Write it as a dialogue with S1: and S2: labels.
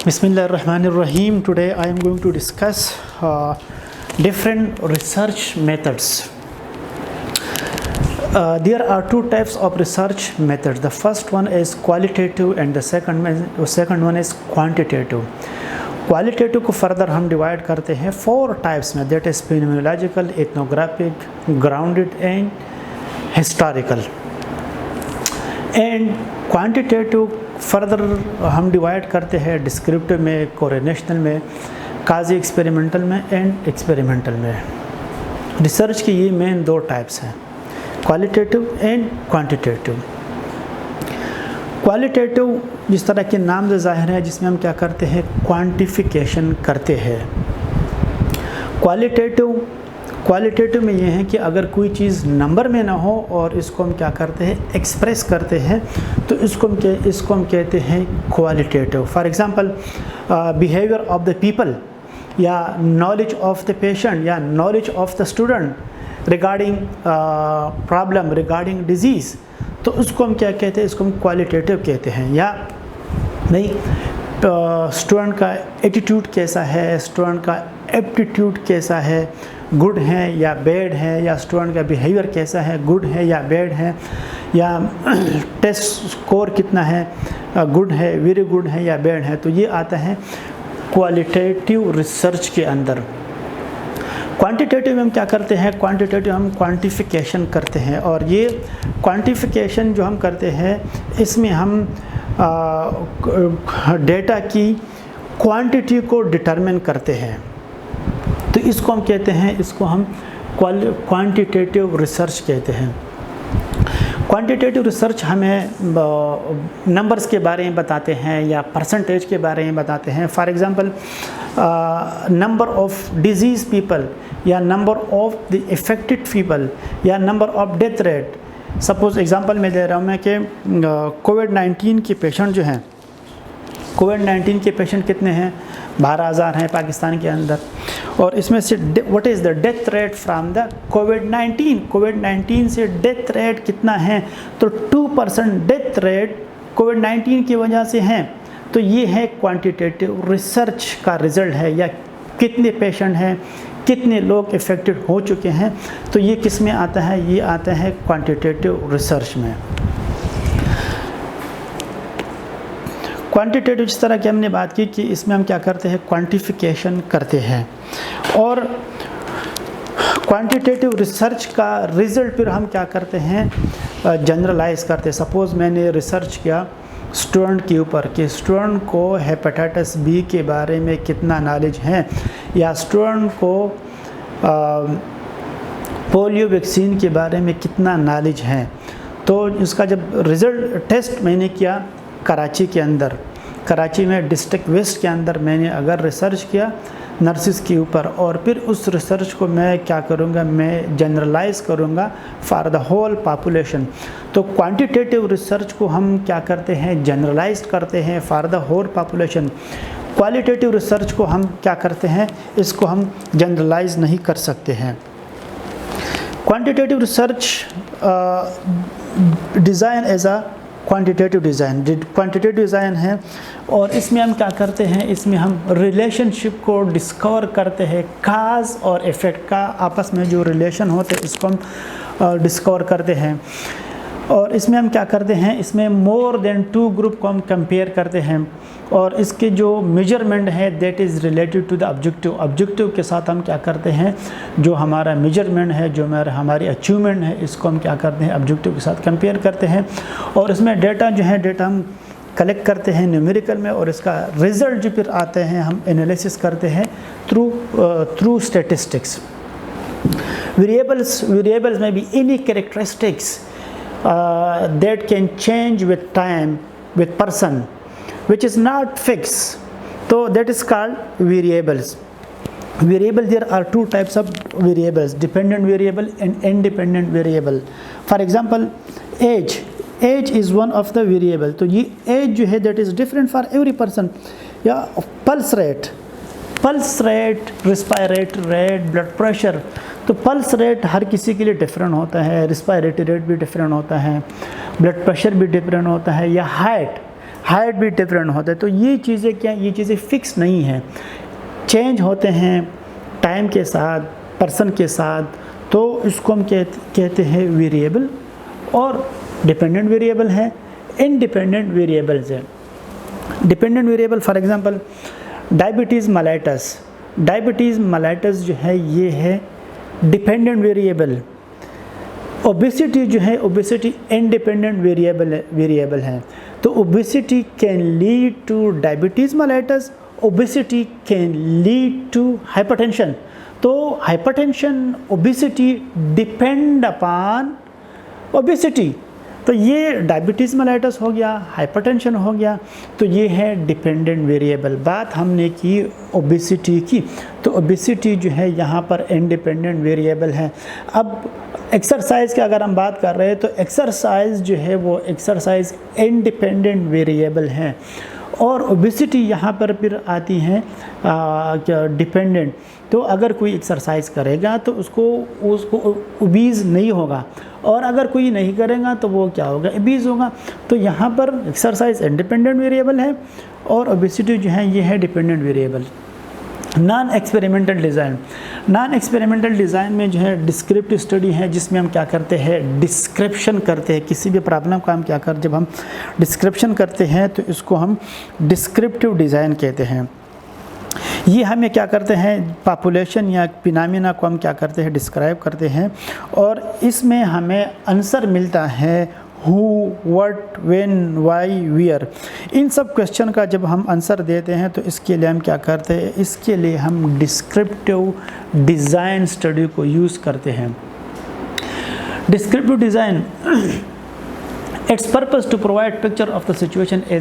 S1: Bismillahirrahmanirrahim. Today I am going to discuss different research methods. There are two types of research methods. The first one is qualitative and the second one is quantitative. Qualitative को further हम divide करते हैं 4 types में, that is phenomenological, ethnographic, grounded and historical. And quantitative further हम divide करते हैं descriptive में, correlational में, काजी एक्सपेरिमेंटल में एंड एक्सपेरिमेंटल में. रिसर्च की ये मेन 2 टाइप्स हैं, क्वालिटेटिव एंड क्वांटिटेटिव. क्वालिटेटिव जिस तरह के नाम से ज़ाहिर है, जिसमें हम क्या करते हैं, क्वांटिफिकेशन करते हैं. क्वालिटेटिव में ये है कि अगर कोई चीज़ नंबर में ना हो और इसको हम क्या करते हैं, एक्सप्रेस करते हैं, तो इसको हम कहते हैं qualitative. For example behaviour of the people या नॉलेज ऑफ द पेशेंट या knowledge of the student regarding problem, regarding disease, तो उसको हम क्या कहते हैं, इसको हम क्वालिटेटिव कहते हैं. या नहीं, स्टूडेंट का एटीट्यूड कैसा है, स्टूडेंट का एप्टीट्यूड कैसा है, गुड है या बैड है, या स्टूडेंट का बिहेवियर कैसा है, गुड है या बैड है, या टेस्ट स्कोर कितना है, गुड है, वेरी गुड है या बैड है. तो ये आता है क्वालिटेटिव रिसर्च के अंदर. क्वांटिटेटिव में हम क्या करते हैं, क्वांटिटेटिव हम क्वांटिफिकेशन करते हैं. और ये क्वांटिफिकेशन जो हम करते हैं, इसमें हम डेटा की क्वांटिटी को डिटरमिन करते हैं. तो इसको हम कहते हैं, इसको हम क्वांटिटेटिव रिसर्च कहते हैं. क्वांटिटेटिव रिसर्च हमें नंबर्स के बारे में बताते हैं या परसेंटेज के बारे में बताते हैं. For example number of disease people या number of the affected people या number of death rate. Suppose example मैं दे रहा हूँ मैं कि कोविड-19 के पेशेंट जो हैं, कोविड-19 के पेशेंट कितने हैं, 12,000 हैं पाकिस्तान के अंदर. और इसमें से what is the death rate from the कोविड-19 से डेथ रेट कितना है, तो 2% डेथ रेट कोविड-19 की वजह से हैं. तो ये है क्वांटिटेटिव रिसर्च का रिज़ल्ट है, या कितने पेशेंट हैं, कितने लोग इफ़ेक्टेड हो चुके हैं. तो ये किस में आता है, ये आता है क्वांटिटेटिव रिसर्च में. क्वांटिटेटिव जिस तरह की हमने बात की कि इसमें हम क्या करते हैं, क्वांटिफिकेशन करते हैं. और क्वांटिटेटिव रिसर्च का रिज़ल्ट फिर हम क्या करते हैं, जनरलाइज करते हैं. सपोज़ मैंने रिसर्च किया स्टूडेंट के ऊपर कि स्टूडेंट को हेपेटाइटिस बी के बारे में कितना नॉलेज है, या स्टूडेंट को पोलियो वैक्सीन के बारे में कितना नॉलेज है. तो इसका जब रिज़ल्ट टेस्ट मैंने किया कराची के अंदर, कराची में डिस्ट्रिक्ट वेस्ट के अंदर मैंने अगर रिसर्च किया नर्सिस के ऊपर, और फिर उस रिसर्च को मैं क्या करूँगा, मैं जनरलाइज करूँगा फॉर द होल पॉपुलेशन. तो क्वांटिटेटिव रिसर्च को हम क्या करते हैं, जनरलाइज करते हैं for the whole population. Qualitative research को हम क्या करते हैं, इसको हम जनरलाइज नहीं कर सकते हैं. Quantitative research design as a quantitative design है. और इसमें हम क्या करते हैं, इसमें हम रिलेशनशिप को डिस्कवर करते हैं, काज और इफ़ेक्ट का आपस में जो रिलेशन होते हैं इसको हम डिस्कवर करते हैं. और इसमें हम क्या करते हैं, इसमें मोर देन 2 ग्रुप को हम कंपेयर करते हैं. और इसके जो मेजरमेंट है that is related to the objective के साथ हम क्या करते हैं, जो हमारा मेजरमेंट है, जो हमारी अचीवमेंट है, इसको हम क्या करते हैं, ऑब्जेक्टिव के साथ कंपेयर करते हैं. और इसमें डेटा जो है, डेटा हम कलेक्ट करते हैं न्यूमेरिकल में, और इसका रिज़ल्ट जो फिर आते हैं हम एनालिसिस करते हैं थ्रू स्टैटिस्टिक्स. वेरिएबल्स में भी any characteristics that can change with time, with person, which is not fixed. So that is called variables. There are 2 types of variables, dependent variable and independent variable. For example, age is one of the variable. तो ये age जो है that is different for every person. या pulse rate, respiratory rate, blood pressure. तो pulse rate हर किसी के लिए different होता है, रेस्पिरेटरी रेट भी डिफरेंट होता है, ब्लड प्रेशर भी डिफरेंट होता है. या हाइट भी डिफरेंट होता है। तो ये चीज़ें क्या, ये चीज़ें फिक्स नहीं हैं, चेंज होते हैं टाइम के साथ, पर्सन के साथ। तो इसको हम कहते हैं वेरिएबल। और डिपेंडेंट वेरिएबल है, इंडिपेंडेंट वेरिएबल्स है। Dependent variable for example diabetes mellitus जो है ये है डिपेंडेंट वेरिएबल। ओबेसिटी जो है, ओबेसिटी इंडिपेंडेंट वेरिएबल है। तो obesity can lead to diabetes mellitus, obesity can lead to hypertension. तो hypertension, obesity depend upon obesity. तो ये डायबिटीज़ मेलाइटस हो गया, हाइपरटेंशन हो गया, तो ये है डिपेंडेंट वेरिएबल। बात हमने की ओबेसिटी की, तो ओबेसिटी जो है यहाँ पर इंडिपेंडेंट वेरिएबल है। अब एक्सरसाइज की अगर हम बात कर रहे हैं तो एक्सरसाइज जो है वो एक्सरसाइज इंडिपेंडेंट वेरिएबल है, और ओबेसिटी यहाँ पर फिर आती है क्या, डिपेंडेंट। तो अगर कोई एक्सरसाइज करेगा तो उसको ओबीज़ नहीं होगा, और अगर कोई नहीं करेगा तो वो क्या होगा, ओबीज़ होगा। तो यहाँ पर एक्सरसाइज इंडिपेंडेंट वेरिएबल है और ओबेसिटी जो है ये है dependent variable. Non experimental design, non experimental design में जो है डिस्क्रिप्टिव स्टडी है, जिसमें हम क्या करते हैं, डिस्क्रिप्शन करते हैं। किसी भी प्रॉब्लम का हम क्या कर, जब हम डिस्क्रिप्शन करते हैं तो इसको हम डिस्क्रिप्टिव डिज़ाइन कहते हैं। ये हमें क्या करते हैं, पॉपुलेशन या फिनोमेना को हम क्या करते हैं, डिस्क्राइब करते हैं, और इसमें हमें आंसर मिलता है who, what, when, why, where. इन सब क्वेश्चन का जब हम आंसर देते हैं तो इसके लिए हम क्या करते हैं, इसके लिए हम डिस्क्रिप्टिव डिज़ाइन स्टडी को यूज़ करते हैं। Descriptive design, its purpose to provide picture of the situation